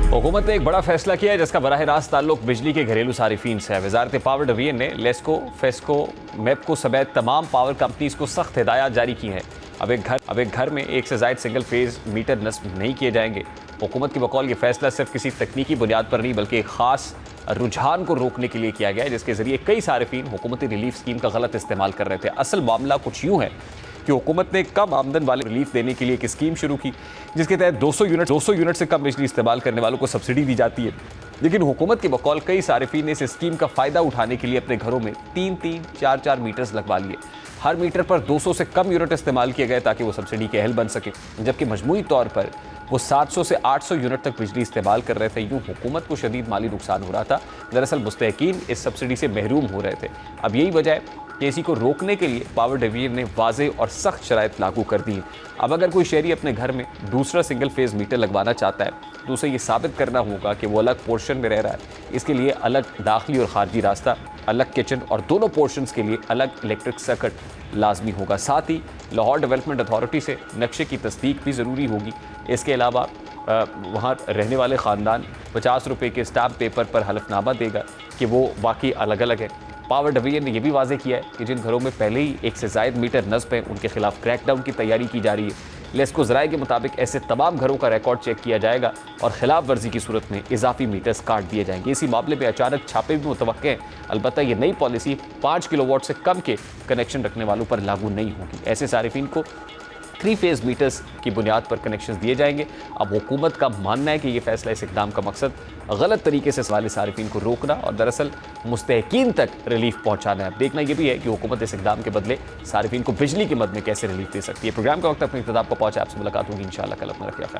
हुकूमत ने एक बड़ा फैसला किया है जिसका बराह रास्त ताल्लुक बिजली के घरेलू सारिफीन से है। वजारत पावर डिवीजन ने लेस्को, फेस्को, मेपको समेत तमाम पावर कंपनीज को सख्त हिदायत जारी की हैं। अब एक घर में एक से ज़ायद सिंगल फेज मीटर नस्ब नहीं किए जाएंगे। हुकूमत की बकौल ये फैसला सिर्फ किसी तकनीकी बुनियाद पर नहीं बल्कि एक खास रुझान को रोकने के लिए किया गया है, जिसके जरिए कई सारिफीन हुकूमती रिलीफ स्कीम का गलत इस्तेमाल कर रहे थे। असल मामला कुछ यूँ है कि हुकूमत ने कम आमदन वाले रिलीफ देने के लिए एक स्कीम शुरू की जिसके तहत 200 यूनिट से कम बिजली इस्तेमाल करने वालों को सब्सिडी दी जाती है। लेकिन हुकूमत की बकौल कई सारिफीन ने इस स्कीम का फ़ायदा उठाने के लिए अपने घरों में 3-3, 4-4 मीटर्स लगवा लिए। हर मीटर पर 200 से कम यूनिट इस्तेमाल किए गए ताकि वो सब्सिडी के अहल बन सके, जबकि मजमूई तौर पर वो 700 से 800 यूनिट तक बिजली इस्तेमाल कर रहे थे। यूँ हुकूमत को शदीद माली नुकसान हो रहा था। दरअसल मुस्तहकीन इस सब्सिडी से महरूम हो रहे थे। अब यही वजह है कि इसी को रोकने के लिए पावर डिवीजन ने वाज़ेह और सख्त शराइत लागू कर दी हैं। अब अगर कोई शहरी अपने घर में दूसरा सिंगल फेज़ मीटर लगवाना चाहता है तो उसे ये साबित करना होगा कि वो अलग पोर्शन में रह रहा है। इसके लिए अलग दाखिली और खारजी रास्ता, अलग किचन और दोनों पोर्शंस के लिए अलग इलेक्ट्रिक सर्किट लाजमी होगा। साथ ही लाहौर डेवलपमेंट अथॉरिटी से नक्शे की तस्दीक भी ज़रूरी होगी। इसके अलावा वहाँ रहने वाले ख़ानदान 50 रुपये के स्टाम्प पेपर पर हलफनामा देगा कि वो वाकई अलग अलग है। पावर डिवीजन ने यह भी वाज़ेह किया है कि जिन घरों में पहले ही एक से ज़ायद मीटर नस्ब है उनके खिलाफ क्रैकडाउन की तैयारी की जा रही है। लेस्को ज़राए के मुताबिक ऐसे तमाम घरों का रिकॉर्ड चेक किया जाएगा और खिलाफ वर्जी की सूरत में इजाफी मीटर्स काट दिए जाएंगे। इसी मामले में अचानक छापे भी मुतवक्के हैं। अलबत्ता ये नई पॉलिसी 5 किलोवाट से कम के कनेक्शन रखने वालों पर लागू नहीं होगी। ऐसे सारिफीन को 3 फेज़ मीटर्स की बुनियाद पर कनेक्शन दिए जाएंगे। अब हुकूमत का मानना है कि ये फैसला, इस इकदाम का मकसद गलत तरीके से वाले सारिफीन को रोकना और दरअसल मुस्तहकीन तक रिलीफ पहुंचाना है। अब देखना यह भी है कि हुकूमत इस इकदाम के बदले सारिफीन को बिजली के मद में कैसे रिलीफ दे सकती है। प्रोग्राम का वक्त अपने इख्तिताम को पहुंचा। आपसे मुलाकात होगी इंशाअल्लाह कल। अपना रखिए ख्याल।